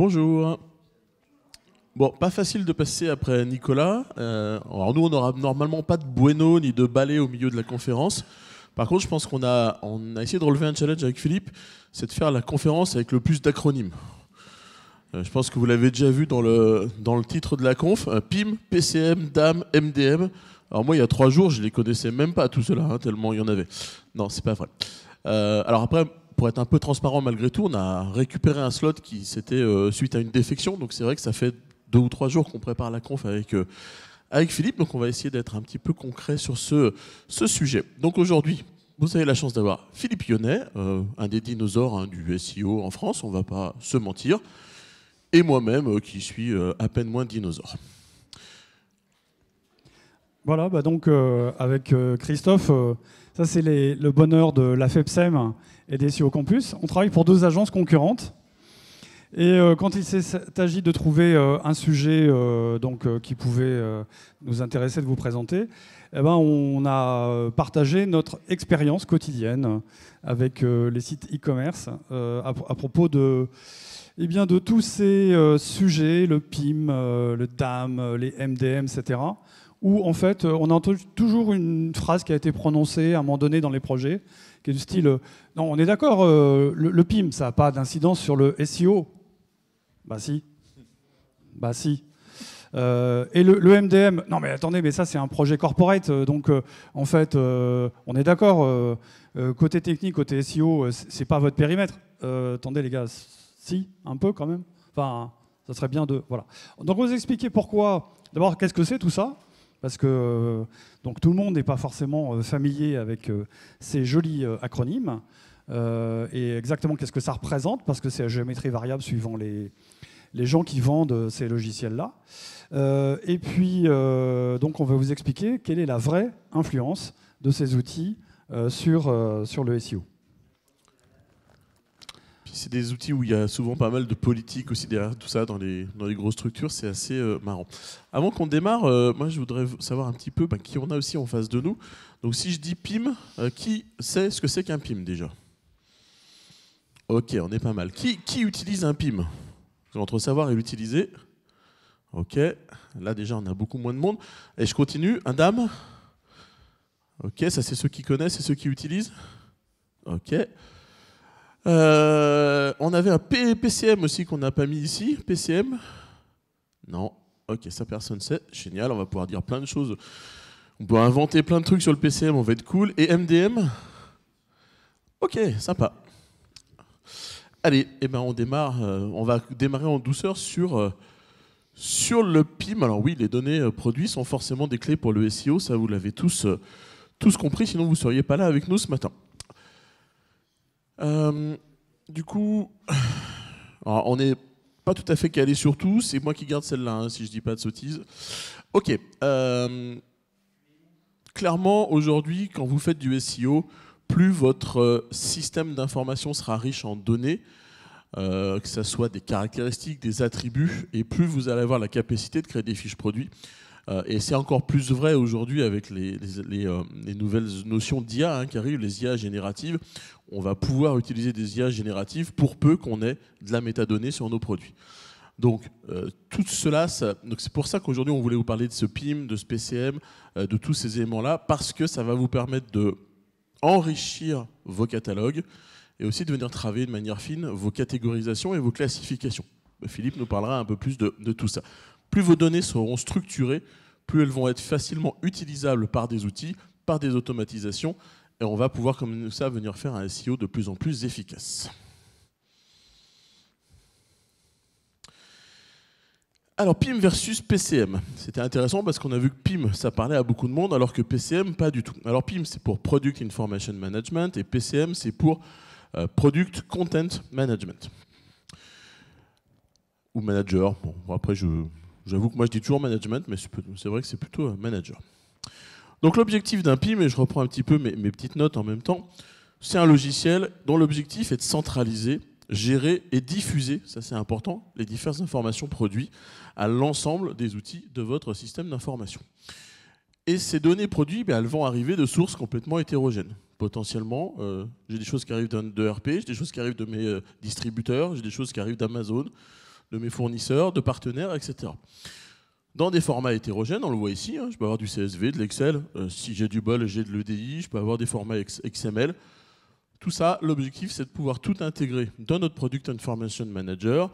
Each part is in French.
Bonjour. Bon, pas facile de passer après Nicolas. Alors nous, on n'aura normalement pas de bueno ni de balai au milieu de la conférence. Par contre, je pense qu'on a essayé de relever un challenge avec Philippe, c'est de faire la conférence avec le plus d'acronymes. Je pense que vous l'avez déjà vu dans le titre de la conf. PIM, PCM, DAM, MDM. Alors moi, il y a 3 jours, je les connaissais même pas tout cela, tellement il y en avait. Non, c'est pas vrai. Alors après, pour être un peu transparent malgré tout, on a récupéré un slot qui c'était suite à une défection. Donc c'est vrai que ça fait 2 ou 3 jours qu'on prépare la conf avec Philippe. Donc on va essayer d'être un petit peu concret sur ce sujet. Donc aujourd'hui, vous avez la chance d'avoir Philippe Yonnet, un des dinosaures du SEO en France, on ne va pas se mentir, et moi-même qui suis à peine moins dinosaure. Voilà, donc avec Christophe, ça c'est le bonheur de la FEPSEM et des SEO Campus. On travaille pour 2 agences concurrentes. Et quand il s'agit de trouver un sujet qui pouvait nous intéresser de vous présenter, eh ben, on a partagé notre expérience quotidienne avec les sites e-commerce à propos de tous ces sujets, le PIM, le DAM, les MDM, etc., où en fait on entend toujours une phrase qui a été prononcée à un moment donné dans les projets, qui est du style non, on est d'accord, le PIM, ça n'a pas d'incidence sur le SEO. Bah si. Et le MDM, non mais attendez, mais ça c'est un projet corporate, donc en fait, on est d'accord, côté technique, côté SEO, c'est pas votre périmètre. Attendez les gars, si, un peu quand même. Enfin, ça serait bien de... Voilà. Donc on va vous expliquer pourquoi, d'abord qu'est-ce que c'est tout ça, parce que donc, tout le monde n'est pas forcément familier avec ces jolis acronymes, et exactement qu'est-ce que ça représente, parce que c'est à géométrie variable suivant les gens qui vendent ces logiciels-là. Et puis, donc, on va vous expliquer quelle est la vraie influence de ces outils sur le SEO. Puis c'est des outils où il y a souvent pas mal de politique aussi derrière tout ça dans les grosses structures, c'est assez marrant. Avant qu'on démarre, moi je voudrais savoir un petit peu qui on a aussi en face de nous. Donc si je dis PIM, qui sait ce que c'est qu'un PIM déjà? Ok, on est pas mal. Qui utilise un PIM? Entre savoir et l'utiliser. Ok, là déjà on a beaucoup moins de monde. Et je continue, un DAM. Ok, ça c'est ceux qui connaissent et ceux qui utilisent. Ok. On avait un PCM aussi qu'on n'a pas mis ici. PCM? Non. Ok, ça personne sait. Génial, on va pouvoir dire plein de choses. On peut inventer plein de trucs sur le PCM, on va être cool. Et MDM? Ok, sympa. Allez, eh ben on démarre. On va démarrer en douceur sur le PIM. Alors oui, les données produits sont forcément des clés pour le SEO. Ça, vous l'avez tous compris, sinon vous ne seriez pas là avec nous ce matin. Du coup, alors on n'est pas tout à fait calé sur tout. C'est moi qui garde celle-là, si je dis pas de sottises. Ok. Clairement, aujourd'hui, quand vous faites du SEO, plus votre système d'information sera riche en données, que ce soit des caractéristiques, des attributs, et plus vous allez avoir la capacité de créer des fiches produits. Et c'est encore plus vrai aujourd'hui avec les nouvelles notions d'IA qui arrivent, les IA génératives. On va pouvoir utiliser des IA génératives pour peu qu'on ait de la métadonnée sur nos produits. Donc tout cela, donc c'est pour ça qu'aujourd'hui on voulait vous parler de ce PIM, de ce PCM, de tous ces éléments-là, parce que ça va vous permettre de enrichir vos catalogues et aussi de venir travailler de manière fine vos catégorisations et vos classifications. Philippe nous parlera un peu plus de tout ça. Plus vos données seront structurées, plus elles vont être facilement utilisables par des outils, par des automatisations, et on va pouvoir comme ça venir faire un SEO de plus en plus efficace. Alors PIM versus PCM, c'était intéressant parce qu'on a vu que PIM, ça parlait à beaucoup de monde, alors que PCM, pas du tout. Alors PIM, c'est pour Product Information Management, et PCM, c'est pour Product Content Management. Ou Manager. Bon, après, j'avoue que moi, je dis toujours Management, mais c'est vrai que c'est plutôt Manager. Donc l'objectif d'un PIM, et je reprends un petit peu mes petites notes en même temps, c'est un logiciel dont l'objectif est de centraliser, gérer et diffuser, ça c'est important, les diverses informations produites à l'ensemble des outils de votre système d'information. Et ces données produites, elles vont arriver de sources complètement hétérogènes. Potentiellement, j'ai des choses qui arrivent d'ERP, j'ai des choses qui arrivent de mes distributeurs, j'ai des choses qui arrivent d'Amazon, de mes fournisseurs, de partenaires, etc. Dans des formats hétérogènes, on le voit ici, je peux avoir du CSV, de l'Excel, si j'ai du bol, j'ai de l'EDI, je peux avoir des formats XML. Tout ça, l'objectif, c'est de pouvoir tout intégrer dans notre Product Information Manager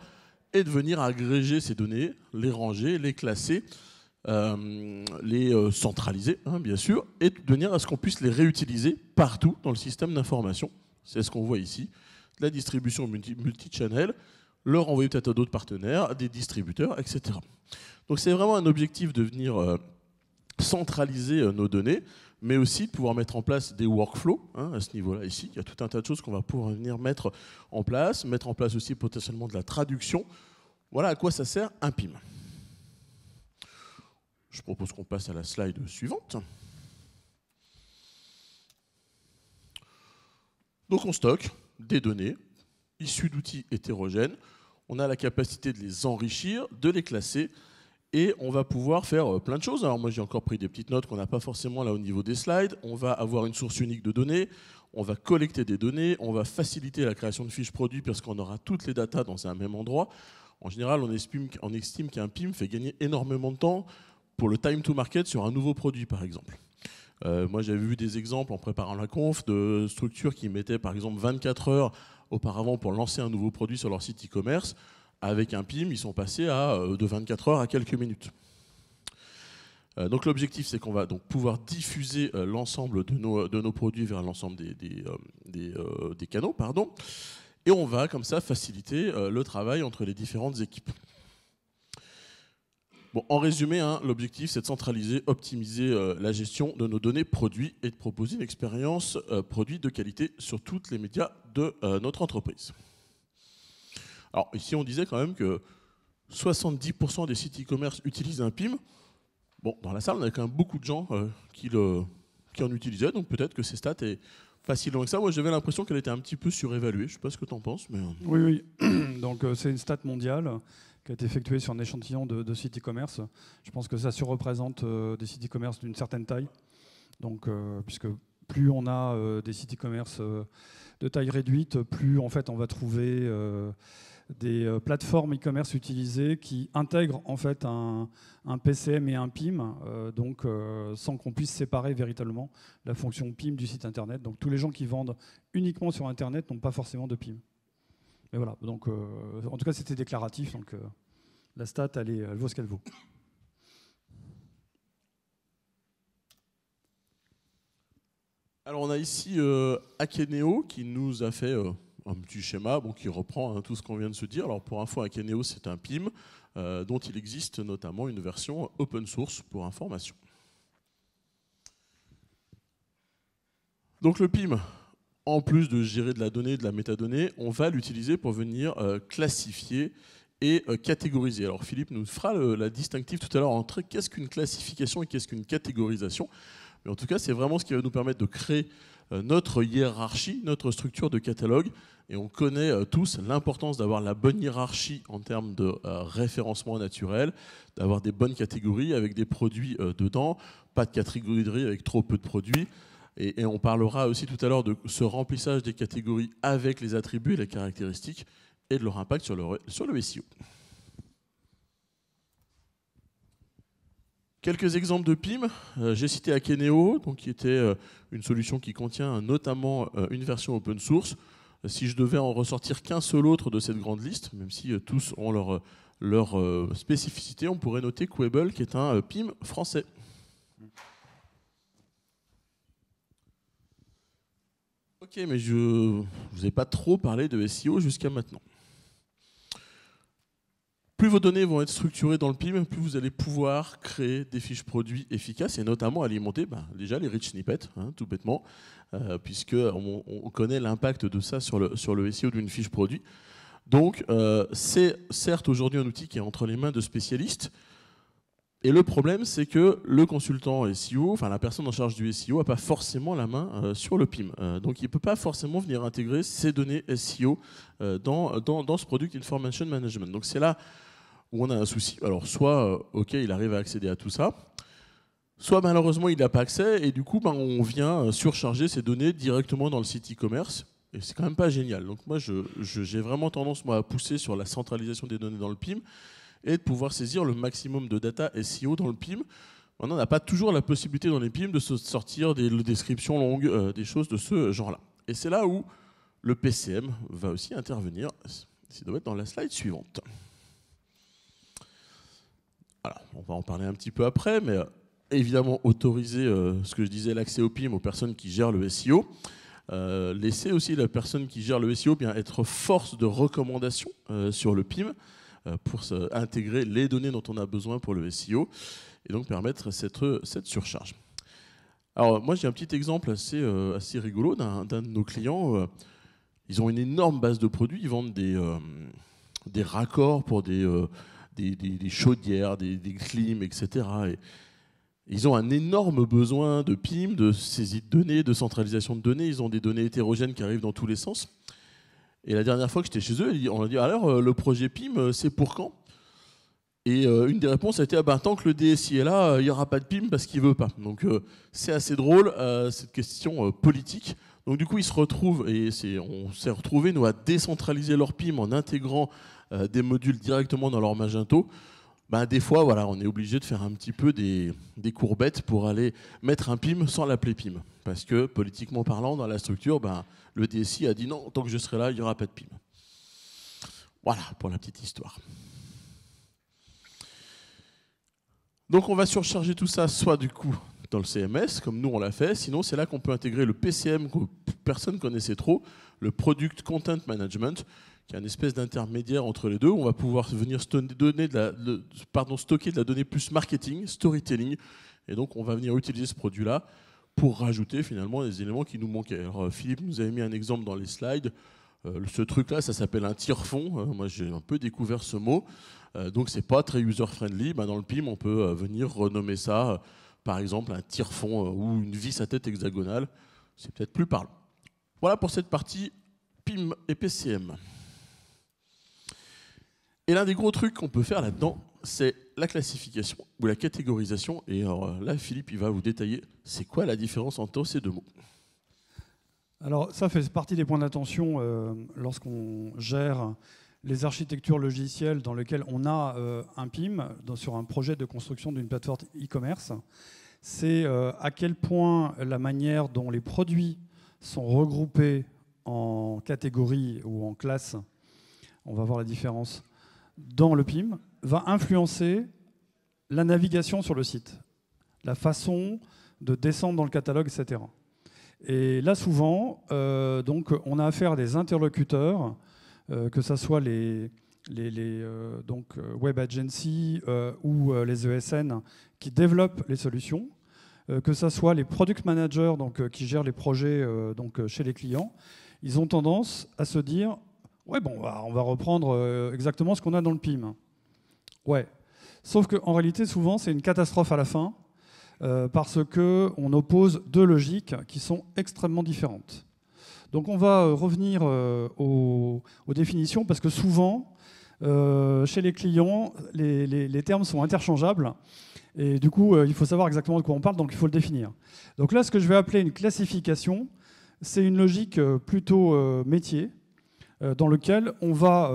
et de venir agréger ces données, les ranger, les classer, les centraliser, bien sûr, et de manière à ce qu'on puisse les réutiliser partout dans le système d'information. C'est ce qu'on voit ici, la distribution multi-channel, le renvoyer peut-être à d'autres partenaires, des distributeurs, etc. Donc c'est vraiment un objectif de venir centraliser nos données, mais aussi de pouvoir mettre en place des workflows à ce niveau-là ici. Il y a tout un tas de choses qu'on va pouvoir venir mettre en place aussi potentiellement de la traduction. Voilà à quoi ça sert un PIM. Je propose qu'on passe à la slide suivante. Donc on stocke des données issues d'outils hétérogènes. On a la capacité de les enrichir, de les classer, et on va pouvoir faire plein de choses. Alors moi j'ai encore pris des petites notes qu'on n'a pas forcément là au niveau des slides. On va avoir une source unique de données, on va collecter des données, on va faciliter la création de fiches produits parce qu'on aura toutes les datas dans un même endroit. En général, on estime qu'un PIM fait gagner énormément de temps pour le time to market sur un nouveau produit, par exemple. Moi, j'avais vu des exemples en préparant la conf de structures qui mettaient, par exemple, 24 heures auparavant pour lancer un nouveau produit sur leur site e-commerce. Avec un PIM, ils sont passés de 24 heures à quelques minutes. Donc l'objectif, c'est qu'on va donc pouvoir diffuser l'ensemble de nos produits vers l'ensemble des canaux, et on va comme ça faciliter le travail entre les différentes équipes. Bon, en résumé, l'objectif, c'est de centraliser, optimiser la gestion de nos données produits et de proposer une expérience produit de qualité sur tous les médias de notre entreprise. Alors ici, on disait quand même que 70% des sites e-commerce utilisent un PIM. Bon, dans la salle, on avait quand même beaucoup de gens qui en utilisaient, donc peut-être que ces stats est pas si loin que ça. Moi, j'avais l'impression qu'elle était un petit peu surévaluée. Je ne sais pas ce que tu en penses. Mais... Oui. Donc c'est une stat mondiale qui a été effectuée sur un échantillon de sites e-commerce. Je pense que ça surreprésente des sites e-commerce d'une certaine taille. Donc, puisque plus on a des sites e-commerce de taille réduite, plus en fait on va trouver des plateformes e-commerce utilisées qui intègrent en fait un PCM et un PIM, donc sans qu'on puisse séparer véritablement la fonction PIM du site internet. Donc tous les gens qui vendent uniquement sur internet n'ont pas forcément de PIM. Mais voilà, donc en tout cas c'était déclaratif, donc la stat elle vaut ce qu'elle vaut. Alors on a ici Akeneo qui nous a fait un petit schéma qui reprend tout ce qu'on vient de se dire. Alors pour info, Akeneo c'est un PIM dont il existe notamment une version open source pour information. Donc le PIM, en plus de gérer de la donnée, de la métadonnée, on va l'utiliser pour venir classifier et catégoriser. Alors Philippe nous fera la distinctive tout à l'heure entre qu'est-ce qu'une classification et qu'est-ce qu'une catégorisation. Mais en tout cas, c'est vraiment ce qui va nous permettre de créer notre hiérarchie, notre structure de catalogue. Et on connaît tous l'importance d'avoir la bonne hiérarchie en termes de référencement naturel, d'avoir des bonnes catégories avec des produits dedans, pas de catégorie avec trop peu de produits. Et on parlera aussi tout à l'heure de ce remplissage des catégories avec les attributs et les caractéristiques et de leur impact sur le SEO. Quelques exemples de PIM. J'ai cité Akeneo, qui était une solution qui contient notamment une version open source. Si je devais en ressortir qu'un seul autre de cette grande liste, même si tous ont leur spécificité, on pourrait noter Quable, qui est un PIM français. Ok, mais je ne vous ai pas trop parlé de SEO jusqu'à maintenant. Plus vos données vont être structurées dans le PIM, plus vous allez pouvoir créer des fiches produits efficaces et notamment alimenter déjà les rich snippets, tout bêtement, puisqu'on connaît l'impact de ça sur le SEO d'une fiche produit. Donc, c'est certes aujourd'hui un outil qui est entre les mains de spécialistes. Et le problème, c'est que le consultant SEO, enfin la personne en charge du SEO, n'a pas forcément la main sur le PIM. Donc il ne peut pas forcément venir intégrer ces données SEO dans ce Product Information Management. Donc c'est là où on a un souci. Alors soit, ok, il arrive à accéder à tout ça, soit malheureusement il n'a pas accès et du coup on vient surcharger ces données directement dans le site e-commerce. Et c'est quand même pas génial. Donc moi, j'ai vraiment tendance moi, à pousser sur la centralisation des données dans le PIM et de pouvoir saisir le maximum de data SEO dans le PIM. Maintenant, on n'a pas toujours la possibilité dans les PIM de se sortir des descriptions longues, des choses de ce genre-là. Et c'est là où le PCM va aussi intervenir. Ça doit être dans la slide suivante. Alors, on va en parler un petit peu après, mais évidemment, autoriser, ce que je disais, l'accès au PIM aux personnes qui gèrent le SEO. Laisser aussi la personne qui gère le SEO bien être force de recommandation sur le PIM pour intégrer les données dont on a besoin pour le SEO et donc permettre cette surcharge. Alors moi j'ai un petit exemple assez rigolo d'un de nos clients. Ils ont une énorme base de produits, ils vendent des raccords pour des chaudières, des clims, etc. Et ils ont un énorme besoin de PIM, de saisie de données, de centralisation de données. Ils ont des données hétérogènes qui arrivent dans tous les sens. Et la dernière fois que j'étais chez eux, on a dit alors le projet PIM, c'est pour quand? Et une des réponses a été tant que le DSI est là, il n'y aura pas de PIM parce qu'il ne veut pas. Donc c'est assez drôle, cette question politique. Donc du coup, ils se retrouvent, et on s'est retrouvés, nous, à décentraliser leur PIM en intégrant des modules directement dans leur Magento. Des fois, voilà, on est obligé de faire un petit peu des courbettes pour aller mettre un PIM sans l'appeler PIM. Parce que, politiquement parlant, dans la structure, le DSI a dit non, tant que je serai là, il n'y aura pas de PIM. Voilà, pour la petite histoire. Donc on va surcharger tout ça, soit du coup dans le CMS, comme nous on l'a fait, sinon c'est là qu'on peut intégrer le PCM que personne ne connaissait trop, le Product Content Management, qui est une espèce d'intermédiaire entre les deux. On va pouvoir venir stocker de la donnée plus marketing, storytelling, et donc on va venir utiliser ce produit-là pour rajouter finalement les éléments qui nous manquaient. Alors Philippe nous avait mis un exemple dans les slides. Ce truc-là, ça s'appelle un tire-fond. Moi, j'ai un peu découvert ce mot. Donc, c'est pas très user-friendly. Dans le PIM, on peut venir renommer ça, par exemple, un tire-fond ou une vis à tête hexagonale. C'est peut-être plus parlant. Voilà pour cette partie PIM et PCM. Et l'un des gros trucs qu'on peut faire là-dedans, c'est la classification ou la catégorisation. Et alors, là, Philippe, il va vous détailler c'est quoi la différence entre ces deux mots. Alors ça fait partie des points d'attention lorsqu'on gère les architectures logicielles dans lesquelles on a un PIM sur un projet de construction d'une plateforme e-commerce. C'est à quel point la manière dont les produits sont regroupés en catégories ou en classes, on va voir la différence, dans le PIM, va influencer la navigation sur le site, la façon de descendre dans le catalogue, etc. Et là, souvent, donc, on a affaire à des interlocuteurs, que ce soit les web agencies ou les ESN qui développent les solutions, que ce soit les product managers qui gèrent les projets chez les clients. Ils ont tendance à se dire « Ouais, bon, on va reprendre exactement ce qu'on a dans le PIM. » Ouais. Sauf qu'en réalité, souvent, c'est une catastrophe à la fin. Parce qu'on oppose deux logiques qui sont extrêmement différentes. Donc on va revenir aux définitions, parce que souvent, chez les clients, les termes sont interchangeables, et du coup, il faut savoir exactement de quoi on parle, donc il faut le définir. Donc là, ce que je vais appeler une classification, c'est une logique plutôt métier, dans lequel on va,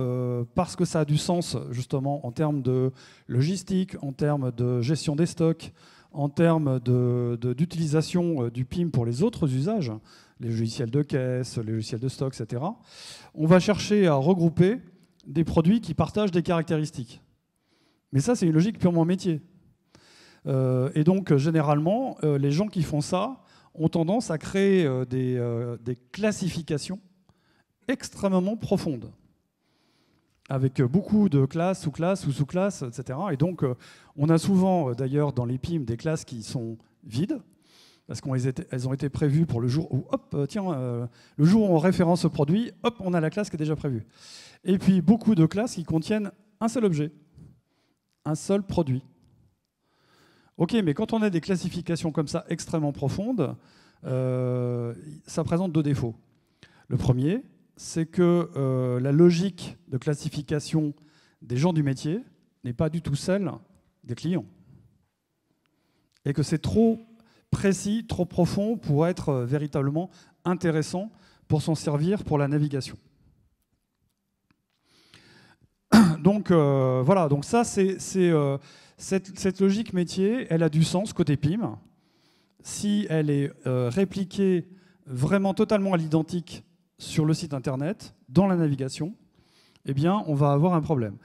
parce que ça a du sens, justement, en termes de logistique, en termes de gestion des stocks, en termes d'utilisation du PIM pour les autres usages, les logiciels de caisse, les logiciels de stock, etc., on va chercher à regrouper des produits qui partagent des caractéristiques. Mais ça, c'est une logique purement métier. Et donc, généralement, les gens qui font ça ont tendance à créer des classifications extrêmement profondes, avec beaucoup de classes, sous-classes ou sous-classes, etc. Et donc, on a souvent, d'ailleurs, dans les PIM, des classes qui sont vides, parce qu'elles ont été prévues pour le jour où, hop, tiens, le jour où on référence ce produit, hop, on a la classe qui est déjà prévue. Et puis, beaucoup de classes qui contiennent un seul objet, un seul produit. OK, mais quand on a des classifications comme ça extrêmement profondes, ça présente deux défauts. Le premier, c'est que la logique de classification des gens du métier n'est pas du tout celle des clients. Et que c'est trop précis, trop profond pour être véritablement intéressant pour s'en servir pour la navigation. Donc voilà, donc ça, cette logique métier, elle a du sens côté PIM. Si elle est répliquée vraiment totalement à l'identique sur le site internet, dans la navigation, eh bien, on va avoir un problème.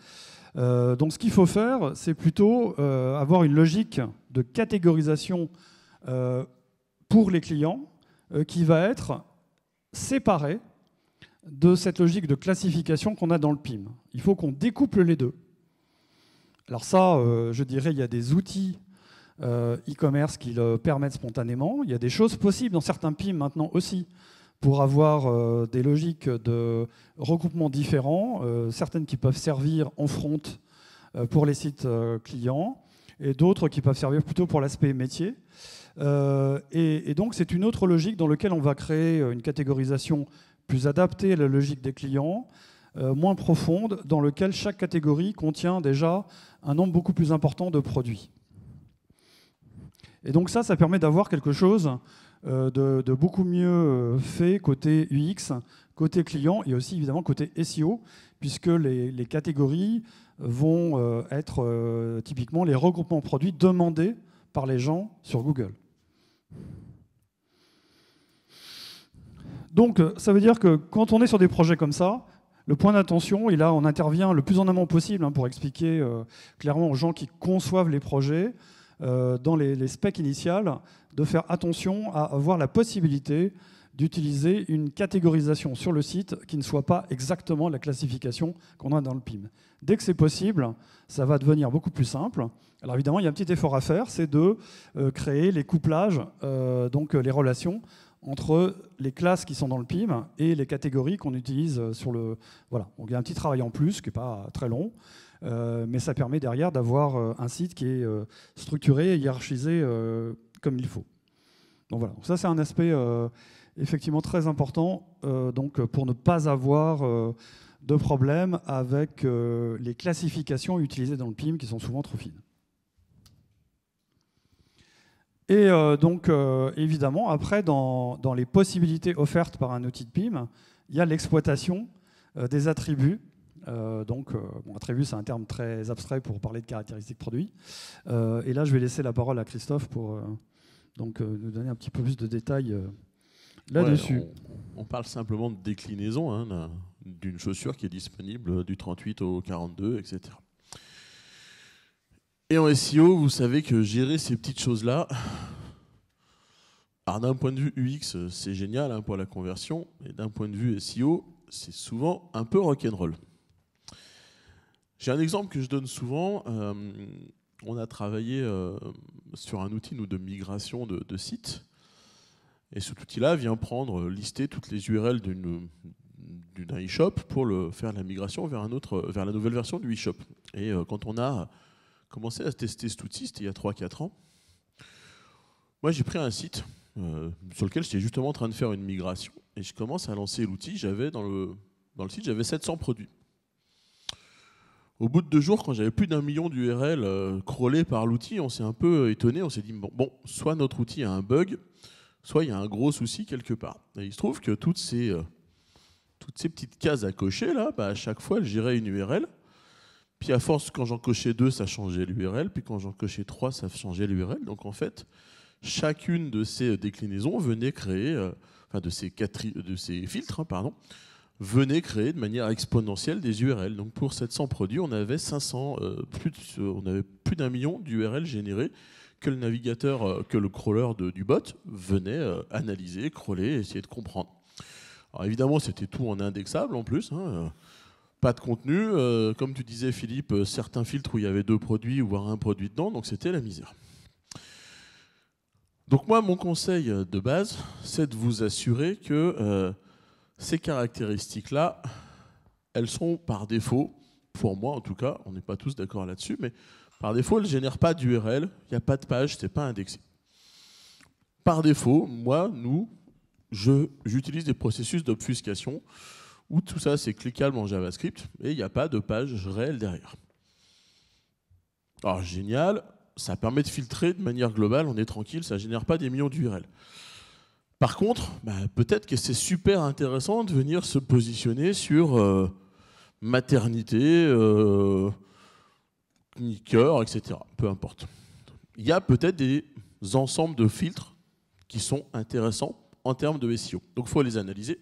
Donc ce qu'il faut faire, c'est plutôt avoir une logique de catégorisation pour les clients qui va être séparée de cette logique de classification qu'on a dans le PIM. Il faut qu'on découple les deux. Alors ça, je dirais, il y a des outils e-commerce qui le permettent spontanément. Il y a des choses possibles dans certains PIM maintenant aussi pour avoir des logiques de regroupement différents, certaines qui peuvent servir en front pour les sites clients et d'autres qui peuvent servir plutôt pour l'aspect métier. Et donc c'est une autre logique dans laquelle on va créer une catégorisation plus adaptée à la logique des clients, moins profonde, dans lequel chaque catégorie contient déjà un nombre beaucoup plus important de produits. Et donc ça permet d'avoir quelque chose de beaucoup mieux fait côté UX, côté client et aussi évidemment côté SEO, puisque les catégories vont être typiquement les regroupements produits demandés par les gens sur Google. Donc ça veut dire que quand on est sur des projets comme ça, le point d'attention, et là on intervient le plus en amont possible pour expliquer clairement aux gens qui conçoivent les projets, dans les specs initiales, de faire attention à avoir la possibilité d'utiliser une catégorisation sur le site qui ne soit pas exactement la classification qu'on a dans le PIM. Dès que c'est possible, ça va devenir beaucoup plus simple. Alors évidemment, il y a un petit effort à faire, c'est de créer les couplages, donc les relations entre les classes qui sont dans le PIM et les catégories qu'on utilise sur le... Voilà, donc il y a un petit travail en plus qui n'est pas très long, mais ça permet derrière d'avoir un site qui est structuré et hiérarchisé comme il faut. Donc voilà, donc ça c'est un aspect effectivement très important donc pour ne pas avoir de problème avec les classifications utilisées dans le PIM qui sont souvent trop fines. Et donc évidemment, après, dans les possibilités offertes par un outil de PIM, il y a l'exploitation des attributs. Attribut, c'est un terme très abstrait pour parler de caractéristiques produits. Et là, je vais laisser la parole à Christophe pour nous donner un petit peu plus de détails là-dessus. Ouais, on parle simplement de déclinaison d'une chaussure qui est disponible du 38 au 42, etc. Et en SEO, vous savez que gérer ces petites choses-là, d'un point de vue UX, c'est génial pour la conversion, et d'un point de vue SEO, c'est souvent un peu rock'n'roll. J'ai un exemple que je donne souvent. On a travaillé sur un outil de migration de sites. Et cet outil-là vient lister toutes les URL d'un e-shop pour faire la migration vers la nouvelle version du e-shop. Et quand on a commencé à tester cet outil, c'était il y a 3-4 ans, moi j'ai pris un site sur lequel j'étais justement en train de faire une migration. Et je commence à lancer l'outil. Dans le site, j'avais 700 produits. Au bout de 2 jours, quand j'avais plus d'1 million d'URL crawlés par l'outil, on s'est un peu étonné. On s'est dit, bon, soit notre outil a un bug, soit il y a un gros souci quelque part. Et il se trouve que toutes ces petites cases à cocher, là, à chaque fois, elles géraient une URL. Puis à force, quand j'en cochais 2, ça changeait l'URL. Puis quand j'en cochais 3, ça changeait l'URL. Donc en fait, chacune de ces déclinaisons venait créer, de ces filtres, venait créer de manière exponentielle des URL. Donc pour 700 produits, on avait plus d'1 million d'URL générées que le navigateur, que le crawler du bot venait analyser, crawler, essayer de comprendre. Alors évidemment, c'était tout en indexable en plus. Pas de contenu. Comme tu disais, Philippe, certains filtres où il y avait 2 produits, voire un produit dedans, donc c'était la misère. Donc moi, mon conseil de base, c'est de vous assurer que ces caractéristiques-là, elles sont par défaut, pour moi en tout cas, on n'est pas tous d'accord là-dessus, mais par défaut, elles ne génèrent pas d'URL, il n'y a pas de page, ce n'est pas indexé. Par défaut, j'utilise des processus d'obfuscation où tout ça c'est cliquable en JavaScript et il n'y a pas de page réelle derrière. Alors génial, ça permet de filtrer de manière globale, on est tranquille, ça ne génère pas des millions d'URL. Par contre, peut-être que c'est super intéressant de venir se positionner sur maternité, cœur, etc. Peu importe. Il y a peut-être des ensembles de filtres qui sont intéressants en termes de SEO. Donc il faut les analyser.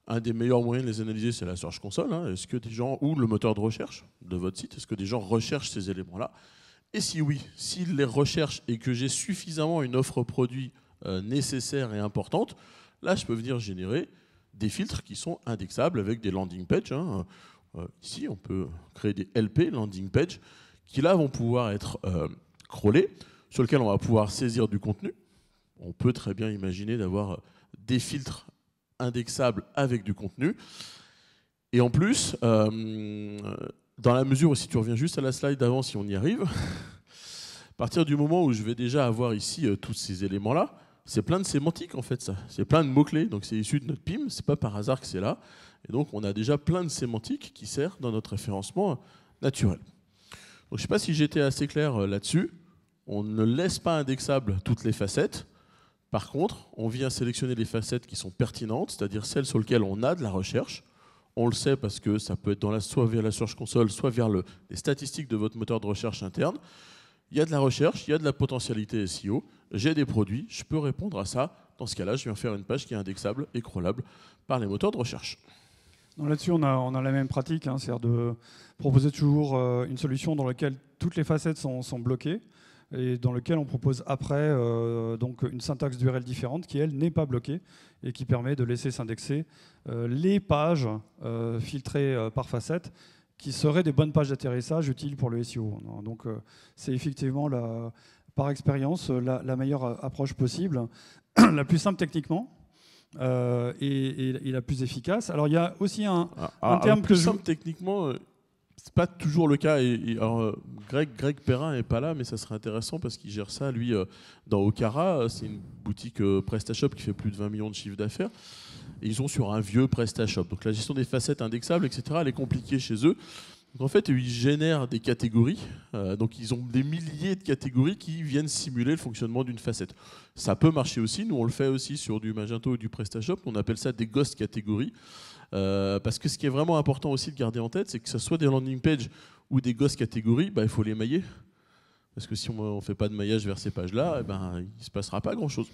Un des meilleurs moyens de les analyser, c'est la Search Console. Est-ce que des gens, ou le moteur de recherche de votre site, est-ce que des gens recherchent ces éléments-là? Et si oui, s'ils les recherchent et que j'ai suffisamment une offre produit nécessaire et importante, là, je peux venir générer des filtres qui sont indexables avec des landing pages. Ici, on peut créer des LP, landing pages, qui là vont pouvoir être crawlés, sur lesquels on va pouvoir saisir du contenu. On peut très bien imaginer d'avoir des filtres indexables avec du contenu. Et en plus, dans la mesure où, si tu reviens juste à la slide d'avant, si on y arrive, à partir du moment où je vais déjà avoir ici tous ces éléments-là, c'est plein de sémantique en fait ça. C'est plein de mots-clés, donc c'est issu de notre PIM, c'est pas par hasard que c'est là. Et donc on a déjà plein de sémantique qui sert dans notre référencement naturel. Donc je ne sais pas si j'étais assez clair là-dessus. On ne laisse pas indexable toutes les facettes. Par contre, on vient sélectionner les facettes qui sont pertinentes, c'est-à-dire celles sur lesquelles on a de la recherche. On le sait parce que ça peut être soit via la Search Console, soit via les statistiques de votre moteur de recherche interne. Il y a de la recherche, il y a de la potentialité SEO, j'ai des produits, je peux répondre à ça. Dans ce cas-là, je viens faire une page qui est indexable et crawlable par les moteurs de recherche. Là-dessus, on a la même pratique, c'est-à-dire de proposer toujours une solution dans laquelle toutes les facettes sont bloquées et dans lequel on propose après donc une syntaxe d'URL différente qui, elle, n'est pas bloquée et qui permet de laisser s'indexer les pages filtrées par facette qui seraient des bonnes pages d'atterrissage utiles pour le SEO. Donc c'est effectivement, par expérience, la meilleure approche possible, la plus simple techniquement et la plus efficace. Alors il y a aussi un terme plus simple techniquement. C'est pas toujours le cas. Alors, Greg Perrin n'est pas là, mais ça serait intéressant parce qu'il gère ça, lui, dans Okara. C'est une boutique PrestaShop qui fait plus de 20 millions de chiffre d'affaires. Et ils sont sur un vieux PrestaShop. Donc la gestion des facettes indexables, etc., elle est compliquée chez eux. Donc, en fait, ils génèrent des catégories. Donc ils ont des milliers de catégories qui viennent simuler le fonctionnement d'une facette. Ça peut marcher aussi. Nous, on le fait aussi sur du Magento ou du PrestaShop. On appelle ça des ghost catégories. Parce que ce qui est vraiment important aussi de garder en tête, c'est que ce soit des landing pages ou des ghost catégories, il faut les mailler. Parce que si on ne fait pas de maillage vers ces pages-là, il ne se passera pas grand-chose.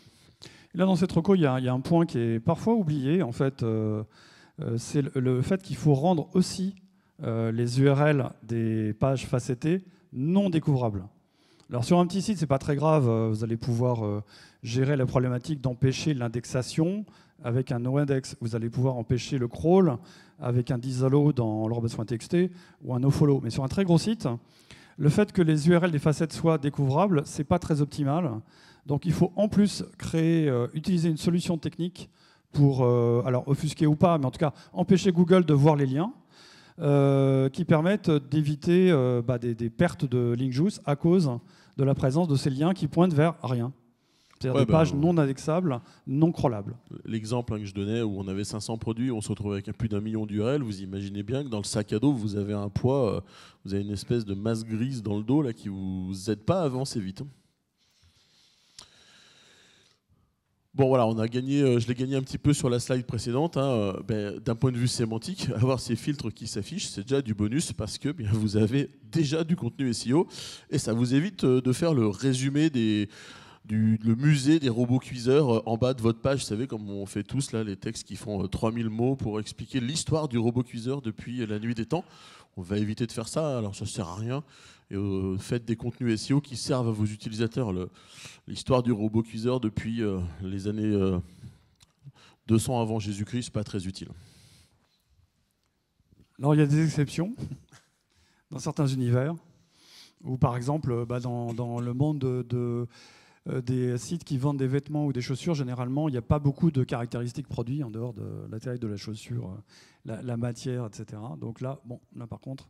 Là, dans cette reco, il y a un point qui est parfois oublié. En fait, c'est le fait qu'il faut rendre aussi les URL des pages facettées non découvrables. Alors sur un petit site, c'est pas très grave. Vous allez pouvoir gérer la problématique d'empêcher l'indexation avec un noindex. Vous allez pouvoir empêcher le crawl avec un disallow dans l'orbs.txt ou un nofollow. Mais sur un très gros site, le fait que les URL des facettes soient découvrables, c'est pas très optimal. Donc il faut en plus utiliser une solution technique pour, alors offusquer ou pas, mais en tout cas empêcher Google de voir les liens. Qui permettent d'éviter des pertes de link juice à cause de la présence de ces liens qui pointent vers rien. C'est-à-dire des pages non indexables, non crawlables. L'exemple que je donnais où on avait 500 produits, on se retrouve avec plus d'1 million d'URL, vous imaginez bien que dans le sac à dos, vous avez un poids, vous avez une espèce de masse grise dans le dos là, qui ne vous aide pas à avancer vite. Bon voilà, on a gagné, je l'ai gagné un petit peu sur la slide précédente. D'un point de vue sémantique, avoir ces filtres qui s'affichent, c'est déjà du bonus parce que vous avez déjà du contenu SEO et ça vous évite de faire le résumé le musée des robots cuiseurs en bas de votre page. Vous savez, comme on fait tous là, les textes qui font 3000 mots pour expliquer l'histoire du robot cuiseur depuis la nuit des temps. On va éviter de faire ça, alors ça ne sert à rien. Et faites des contenus SEO qui servent à vos utilisateurs. L'histoire du robot cuiseur depuis les années 200 avant Jésus-Christ, c'est pas très utile. Alors il y a des exceptions dans certains univers, où par exemple dans le monde des sites qui vendent des vêtements ou des chaussures, généralement il n'y a pas beaucoup de caractéristiques produits en dehors de la taille de la chaussure, la matière, etc. Donc là par contre,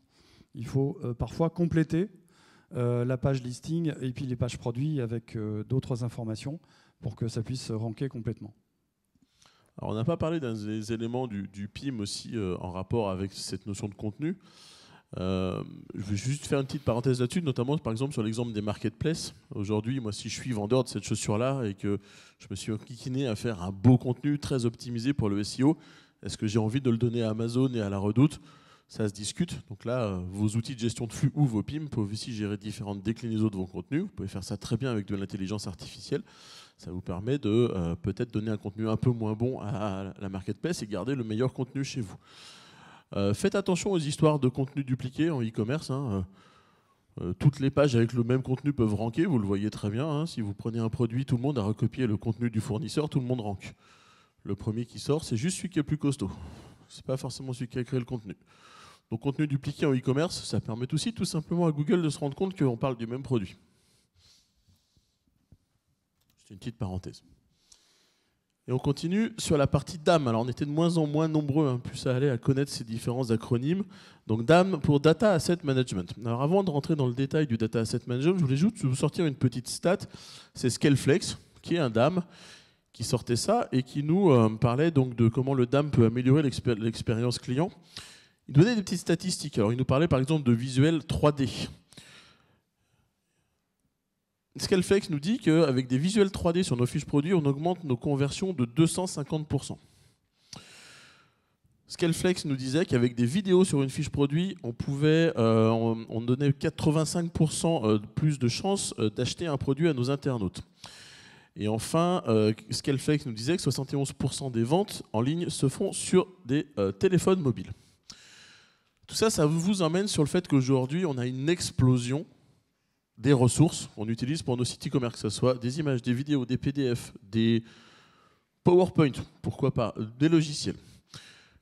il faut parfois compléter la page listing et puis les pages produits avec d'autres informations pour que ça puisse ranker complètement. Alors, on n'a pas parlé des éléments du PIM aussi en rapport avec cette notion de contenu. Je vais juste faire une petite parenthèse là-dessus, notamment par exemple sur l'exemple des marketplaces. Aujourd'hui, moi, si je suis vendeur de cette chaussure-là et que je me suis enquiquiné à faire un beau contenu très optimisé pour le SEO, est-ce que j'ai envie de le donner à Amazon et à la Redoute? Ça se discute. Donc là, vos outils de gestion de flux ou vos PIM peuvent aussi gérer différentes déclinaisons de vos contenus. Vous pouvez faire ça très bien avec de l'intelligence artificielle. Ça vous permet de peut-être donner un contenu un peu moins bon à la marketplace et garder le meilleur contenu chez vous. Faites attention aux histoires de contenu dupliqué en e-commerce. Toutes les pages avec le même contenu peuvent ranker, vous le voyez très bien. Hein. Si vous prenez un produit, tout le monde a recopié le contenu du fournisseur, tout le monde rank. Le premier qui sort, c'est juste celui qui est le plus costaud. C'est pas forcément celui qui a créé le contenu. Donc contenu dupliqué en e-commerce, ça permet aussi tout simplement à Google de se rendre compte qu'on parle du même produit. C'est une petite parenthèse. Et on continue sur la partie DAM. Alors on était de moins en moins nombreux, plus ça allait, à connaître ces différents acronymes. Donc DAM pour Data Asset Management. Alors avant de rentrer dans le détail du Data Asset Management, je voulais juste vous sortir une petite stat. C'est Scaleflex, qui est un DAM, qui sortait ça et qui nous parlait donc de comment le DAM peut améliorer l'expérience client. Il donnait des petites statistiques. Alors il nous parlait par exemple de visuels 3D. Scaleflex nous dit qu'avec des visuels 3D sur nos fiches produits, on augmente nos conversions de 250%. Scaleflex nous disait qu'avec des vidéos sur une fiche produit, on donnait 85% plus de chances d'acheter un produit à nos internautes. Et enfin, Scaleflex nous disait que 71% des ventes en ligne se font sur des téléphones mobiles. Tout ça, ça vous emmène sur le fait qu'aujourd'hui, on a une explosion des ressources qu'on utilise pour nos sites e-commerce, que ce soit des images, des vidéos, des PDF, des PowerPoint, pourquoi pas, des logiciels.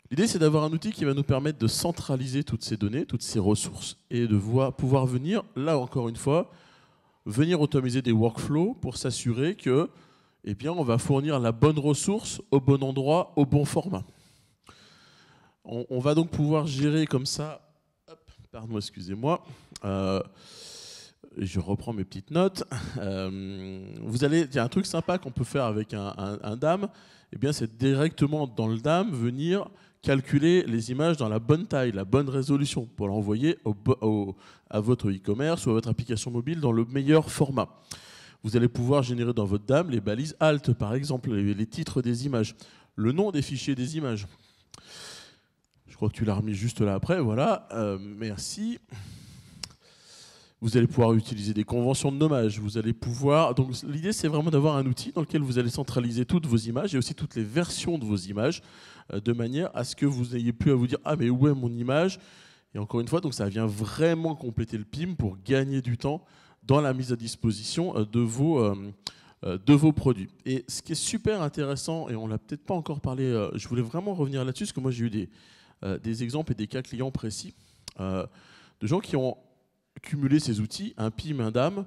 L'idée, c'est d'avoir un outil qui va nous permettre de centraliser toutes ces données, toutes ces ressources, et de pouvoir venir, là encore une fois, venir automatiser des workflows pour s'assurer que, eh bien, on va fournir la bonne ressource au bon endroit, au bon format. On va donc pouvoir gérer comme ça, pardon, excusez-moi, je reprends mes petites notes. Il y a un truc sympa qu'on peut faire avec un DAM, eh bien, c'est directement dans le DAM venir calculer les images dans la bonne taille, la bonne résolution, pour l'envoyer à votre e-commerce ou à votre application mobile dans le meilleur format. Vous allez pouvoir générer dans votre DAM les balises alt, par exemple, les titres des images, le nom des fichiers des images. Je crois que tu l'as remis juste là après, voilà, merci. Vous allez pouvoir utiliser des conventions de nommage. Vous allez pouvoir. Donc l'idée, c'est vraiment d'avoir un outil dans lequel vous allez centraliser toutes vos images et aussi toutes les versions de vos images, de manière à ce que vous n'ayez plus à vous dire ah mais où est mon image? Et encore une fois, donc ça vient vraiment compléter le PIM pour gagner du temps dans la mise à disposition de vos produits. Et ce qui est super intéressant, et on l'a peut-être pas encore parlé, je voulais vraiment revenir là-dessus parce que moi j'ai eu des exemples et des cas clients précis de gens qui ont cumuler ces outils, un PIM, un DAM,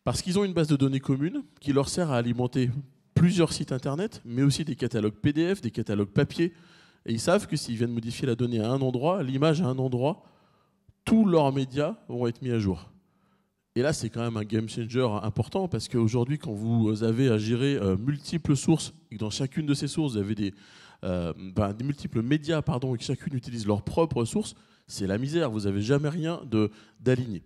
parce qu'ils ont une base de données commune qui leur sert à alimenter plusieurs sites internet, mais aussi des catalogues PDF, des catalogues papier. Et ils savent que s'ils viennent modifier la donnée à un endroit, l'image à un endroit, tous leurs médias vont être mis à jour. Et là, c'est quand même un game changer important, parce qu'aujourd'hui, quand vous avez à gérer multiples sources, et que dans chacune de ces sources, vous avez des multiples médias, et que chacune utilise leurs propres sources, c'est la misère, vous n'avez jamais rien d'aligné.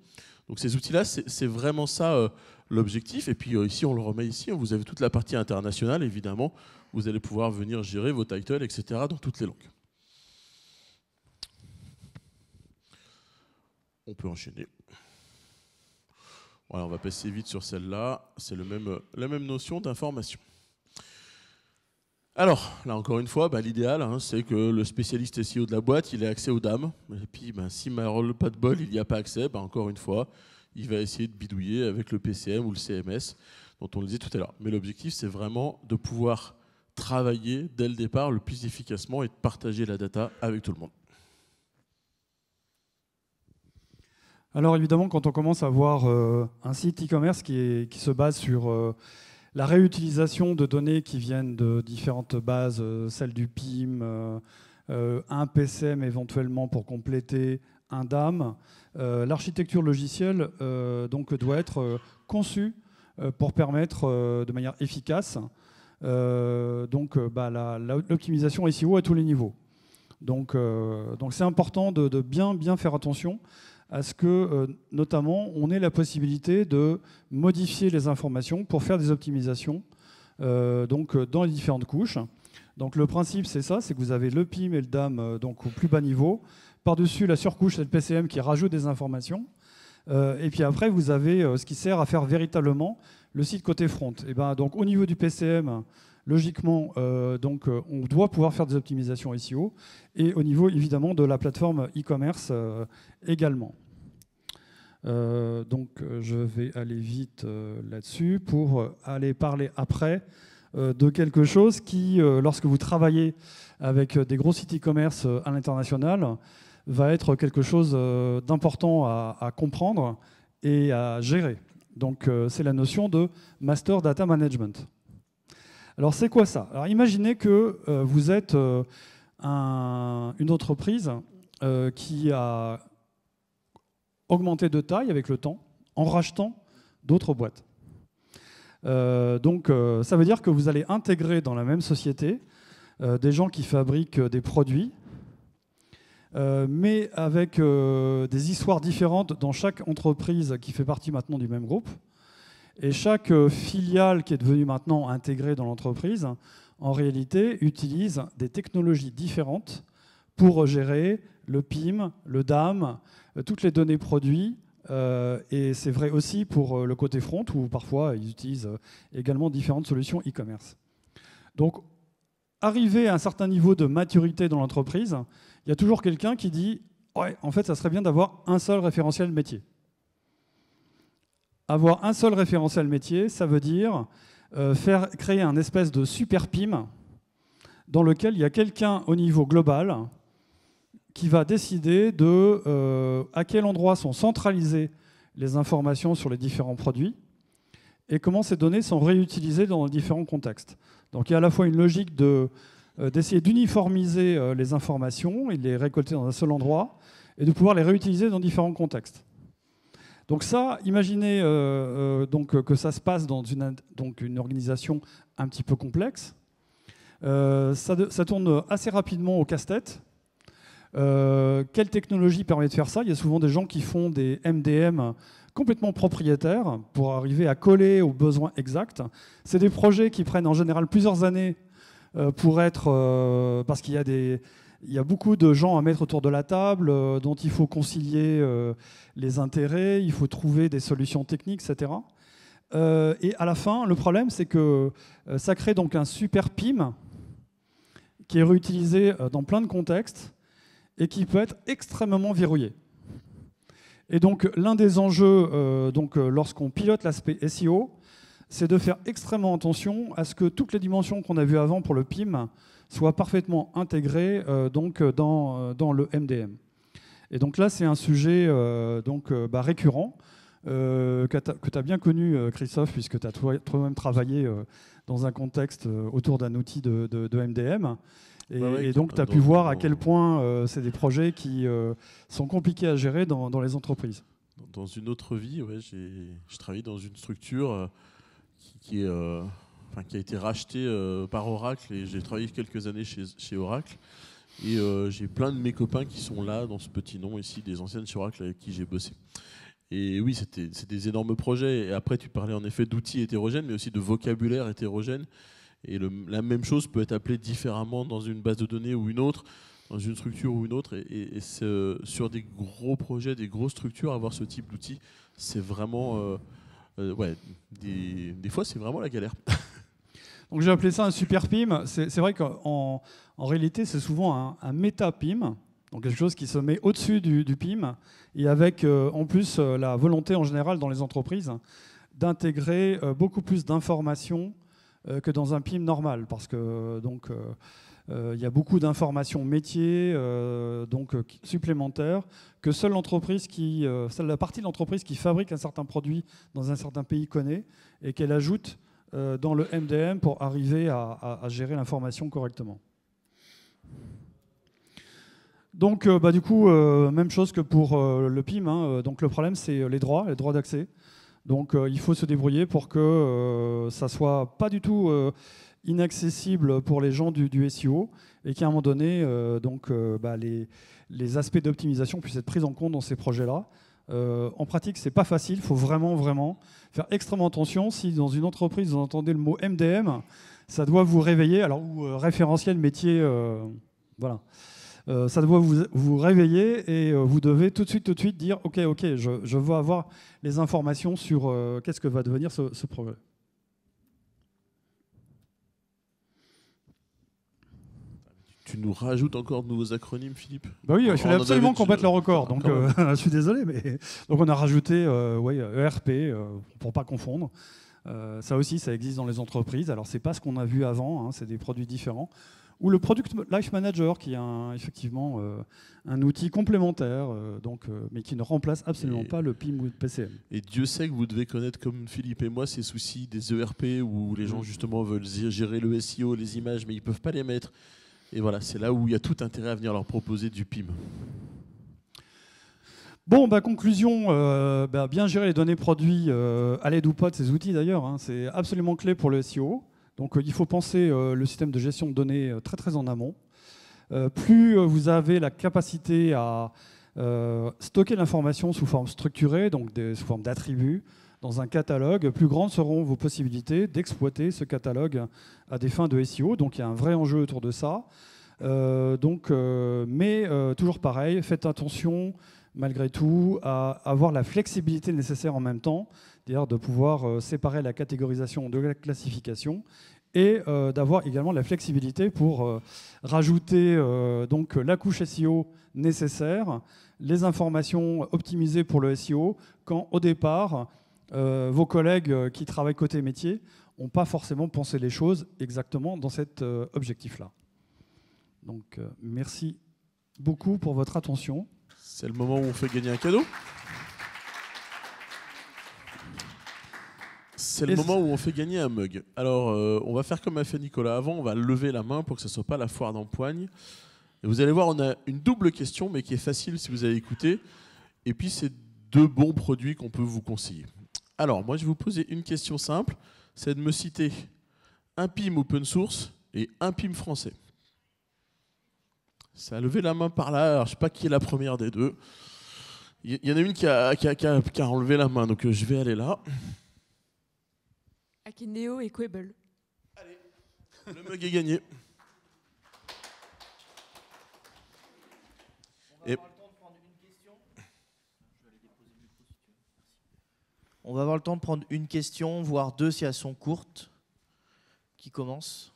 Donc ces outils-là, c'est vraiment ça l'objectif. Et puis ici, on le remet ici, vous avez toute la partie internationale, évidemment. Vous allez pouvoir venir gérer vos titles, etc. dans toutes les langues. On peut enchaîner. Voilà, on va passer vite sur celle-là. C'est la même notion d'information. Alors, là encore une fois, l'idéal, c'est que le spécialiste SEO de la boîte, il ait accès aux DAM. Et puis, si malheureusement pas de bol, il n'y a pas accès, encore une fois, il va essayer de bidouiller avec le PCM ou le CMS, dont on le disait tout à l'heure. Mais l'objectif, c'est vraiment de pouvoir travailler dès le départ le plus efficacement et de partager la data avec tout le monde. Alors évidemment, quand on commence à voir un site e-commerce qui se base sur la réutilisation de données qui viennent de différentes bases, celle du PIM, un PCM éventuellement pour compléter un DAM. L'architecture logicielle donc, doit être conçue pour permettre de manière efficace l'optimisation SEO à tous les niveaux. Donc c'est important de bien faire attention à ce que, notamment, on ait la possibilité de modifier les informations pour faire des optimisations dans les différentes couches. Donc le principe, c'est ça, c'est que vous avez le PIM et le DAM donc au plus bas niveau. Par-dessus, la surcouche, c'est le PCM qui rajoute des informations. Et puis après, vous avez ce qui sert à faire véritablement le site côté front. Et ben, donc au niveau du PCM, logiquement, on doit pouvoir faire des optimisations SEO. Et au niveau, évidemment, de la plateforme e-commerce également. Je vais aller vite là-dessus pour aller parler après de quelque chose qui, lorsque vous travaillez avec des gros sites e-commerce à l'international, va être quelque chose d'important à comprendre et à gérer. Donc c'est la notion de Master Data Management. Alors c'est quoi ça? Alors imaginez que vous êtes une entreprise qui a augmenté de taille avec le temps en rachetant d'autres boîtes. Ça veut dire que vous allez intégrer dans la même société des gens qui fabriquent des produits, mais avec des histoires différentes dans chaque entreprise qui fait partie maintenant du même groupe. Et chaque filiale qui est devenue maintenant intégrée dans l'entreprise, en réalité, utilise des technologies différentes pour gérer le PIM, le DAM, toutes les données produits. Et c'est vrai aussi pour le côté front, où parfois ils utilisent également différentes solutions e-commerce. Donc, arrivé à un certain niveau de maturité dans l'entreprise, il y a toujours quelqu'un qui dit « Ouais, en fait, ça serait bien d'avoir un seul référentiel métier ». Avoir un seul référentiel métier, ça veut dire créer un espèce de super PIM dans lequel il y a quelqu'un au niveau global qui va décider à quel endroit sont centralisées les informations sur les différents produits et comment ces données sont réutilisées dans les différents contextes. Donc il y a à la fois une logique d'essayer d'uniformiser les informations et de les récolter dans un seul endroit et de pouvoir les réutiliser dans différents contextes. Donc ça, imaginez que ça se passe dans une organisation un petit peu complexe. Ça tourne assez rapidement au casse-tête. Quelle technologie permet de faire ça? Il y a souvent des gens qui font des MDM complètement propriétaires pour arriver à coller aux besoins exacts. C'est des projets qui prennent en général plusieurs années parce qu'il y a beaucoup de gens à mettre autour de la table, dont il faut concilier les intérêts, il faut trouver des solutions techniques, etc. Et à la fin, le problème, c'est que ça crée donc un super PIM qui est réutilisé dans plein de contextes et qui peut être extrêmement verrouillé. Et donc, l'un des enjeux, lorsqu'on pilote l'aspect SEO, c'est de faire extrêmement attention à ce que toutes les dimensions qu'on a vues avant pour le PIM soient parfaitement intégrées dans le MDM. Et donc là, c'est un sujet récurrent que tu as bien connu, Christophe, puisque tu as toi-même travaillé dans un contexte autour d'un outil de MDM. Et donc, tu as pu voir à quel point c'est des projets qui sont compliqués à gérer dans les entreprises. Dans une autre vie, je travaillais dans une structure qui a été rachetée par Oracle, et j'ai travaillé quelques années chez Oracle. Et j'ai plein de mes copains qui sont là, dans ce petit nom ici, des anciennes chez Oracle avec qui j'ai bossé. Et oui, c'est des énormes projets. Et après, tu parlais en effet d'outils hétérogènes, mais aussi de vocabulaire hétérogène. Et la même chose peut être appelée différemment dans une base de données ou une autre, dans une structure ou une autre. Et sur des gros projets, des grosses structures, avoir ce type d'outils, c'est vraiment... des fois, c'est vraiment la galère. Donc j'ai appelé ça un super PIM. C'est vrai qu'en réalité, c'est souvent un méta-PIM, donc quelque chose qui se met au-dessus du PIM, et avec en plus la volonté en général dans les entreprises d'intégrer beaucoup plus d'informations que dans un PIM normal, parce que il y a beaucoup d'informations métiers supplémentaires que seule la partie de l'entreprise qui fabrique un certain produit dans un certain pays connaît et qu'elle ajoute dans le MDM pour arriver à gérer l'information correctement. Donc du coup, même chose que pour le PIM. Donc le problème, c'est les droits d'accès. Donc il faut se débrouiller pour que ça soit pas du tout inaccessible pour les gens du SEO et qu'à un moment donné, les aspects d'optimisation puissent être pris en compte dans ces projets-là. En pratique, c'est pas facile. Il faut vraiment faire extrêmement attention. Si dans une entreprise, vous entendez le mot MDM, ça doit vous réveiller. Alors, ou référentiel métier, voilà. Ça doit vous réveiller et vous devez tout de suite dire ok, je veux avoir les informations sur qu'est-ce que va devenir ce projet. Tu nous rajoutes encore de nouveaux acronymes, Philippe? Bah oui, il fallait absolument qu'on batte le record. Donc, je suis désolé, mais donc on a rajouté ERP pour pas confondre. Ça aussi, ça existe dans les entreprises. Alors, c'est pas ce qu'on a vu avant. Hein, c'est des produits différents. Ou le Product Life Manager, qui est effectivement un outil complémentaire, mais qui ne remplace absolument pas le PIM ou le PCM. Et Dieu sait que vous devez connaître, comme Philippe et moi, ces soucis des ERP où les gens justement veulent gérer le SEO, les images, mais ils ne peuvent pas les mettre. Et voilà, c'est là où il y a tout intérêt à venir leur proposer du PIM. Bon, conclusion, bien gérer les données produits à l'aide ou pas de ces outils d'ailleurs, hein, c'est absolument clé pour le SEO. Donc il faut penser le système de gestion de données très en amont. Plus vous avez la capacité à stocker l'information sous forme structurée, donc sous forme d'attributs, dans un catalogue, plus grandes seront vos possibilités d'exploiter ce catalogue à des fins de SEO. Donc il y a un vrai enjeu autour de ça. Mais toujours pareil, faites attention malgré tout à avoir la flexibilité nécessaire en même temps, c'est-à-dire de pouvoir séparer la catégorisation de la classification et d'avoir également la flexibilité pour rajouter la couche SEO nécessaire, les informations optimisées pour le SEO, quand au départ, vos collègues qui travaillent côté métier n'ont pas forcément pensé les choses exactement dans cet objectif-là. Donc merci beaucoup pour votre attention. C'est le moment où on fait gagner un cadeau. C'est le moment où on fait gagner un mug. Alors, on va faire comme a fait Nicolas avant, on va lever la main pour que ce ne soit pas la foire d'empoigne. Et vous allez voir, on a une double question, mais qui est facile si vous avez écouté. Et puis, c'est 2 bons produits qu'on peut vous conseiller. Alors, moi, je vais vous poser une question simple. C'est de me citer un PIM open source et un PIM français. Ça a levé la main par là. Alors, je ne sais pas qui est la première des deux. Il y en a une qui a enlevé la main, donc je vais aller là. Akeneo et Quable. Allez, le mug est gagné. On va avoir le temps de prendre une question, voire 2 si elles sont courtes. Qui commence ?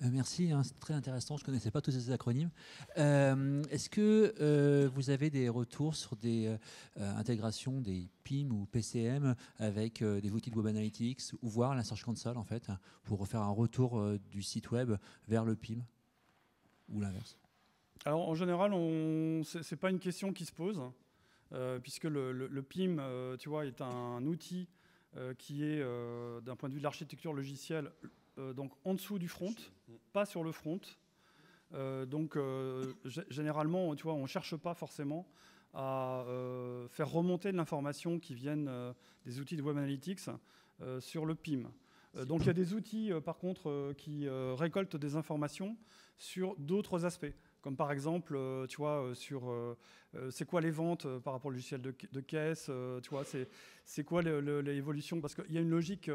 Merci, hein, c'est très intéressant. Je ne connaissais pas tous ces acronymes. Est-ce que vous avez des retours sur des intégrations des PIM ou PCM avec des outils de Web Analytics ou voire la Search Console en fait, pour faire un retour du site web vers le PIM ou l'inverse? Alors en général, ce n'est pas une question qui se pose, puisque le PIM tu vois, est un outil qui est, d'un point de vue de l'architecture logicielle, donc en dessous du front, pas sur le front. Généralement, tu vois, on ne cherche pas forcément à faire remonter de l'information qui viennent des outils de Web Analytics sur le PIM. Donc il y a des outils, par contre, qui récoltent des informations sur d'autres aspects. Comme par exemple, tu vois, sur c'est quoi les ventes par rapport au logiciel de caisse, tu vois, c'est quoi l'évolution, parce qu'il y a une logique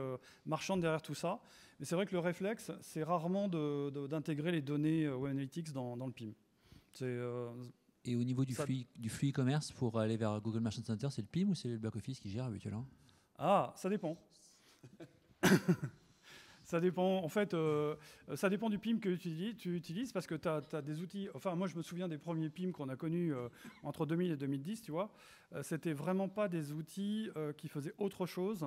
marchande derrière tout ça. Mais c'est vrai que le réflexe, c'est rarement d'intégrer les données Web Analytics dans le PIM. Et au niveau du flux e-commerce, pour aller vers Google Merchant Center, c'est le PIM ou c'est le back-office qui gère habituellement? Ah, ça dépend. Ça dépend, en fait, ça dépend du PIM que tu utilises parce que tu as des outils. Enfin, moi, je me souviens des premiers PIM qu'on a connus entre 2000 et 2010, tu vois. C'était vraiment pas des outils qui faisaient autre chose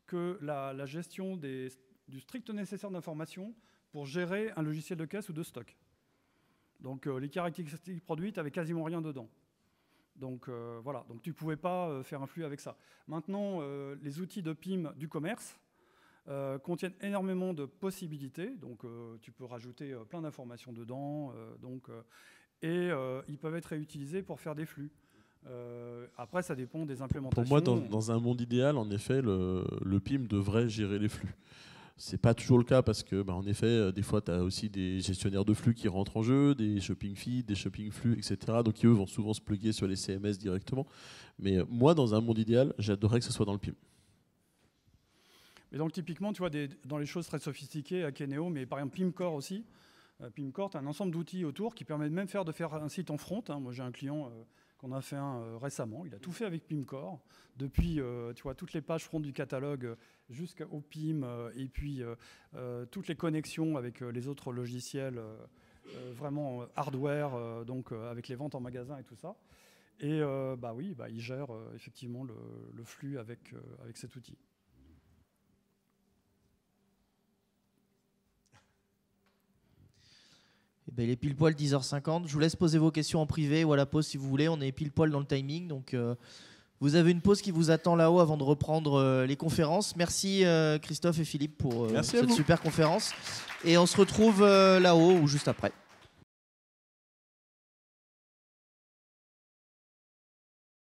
que la gestion du strict nécessaire d'information pour gérer un logiciel de caisse ou de stock. Donc, les caractéristiques produits, tu n'avais quasiment rien dedans. Donc, voilà. Donc, tu ne pouvais pas faire un flux avec ça. Maintenant, les outils de PIM du commerce contiennent énormément de possibilités, donc tu peux rajouter plein d'informations dedans, et ils peuvent être réutilisés pour faire des flux. Après, ça dépend des implémentations. Pour moi, dans un monde idéal, en effet, le PIM devrait gérer les flux. C'est pas toujours le cas parce que, en effet, des fois, tu as aussi des gestionnaires de flux qui rentrent en jeu, des shopping feeds, des shopping flux, etc. Donc, eux vont souvent se plugger sur les CMS directement. Mais moi, dans un monde idéal, j'adorerais que ce soit dans le PIM. Et donc, typiquement, tu vois, dans les choses très sophistiquées, Akeneo, mais par exemple, PIMcore aussi. PIMcore, tu as un ensemble d'outils autour qui permet même de faire un site en front. Moi, j'ai un client qu'on a fait un récemment. Il a tout fait avec PIMcore. Depuis, tu vois, toutes les pages front du catalogue jusqu'au PIM et puis toutes les connexions avec les autres logiciels vraiment hardware, donc avec les ventes en magasin et tout ça. Et il gère effectivement le flux avec cet outil. Il est pile poil 10h50. Je vous laisse poser vos questions en privé ou à la pause si vous voulez. On est pile poil dans le timing. Donc, vous avez une pause qui vous attend là-haut avant de reprendre les conférences. Merci Christophe et Philippe pour cette super conférence. Et on se retrouve là-haut ou juste après.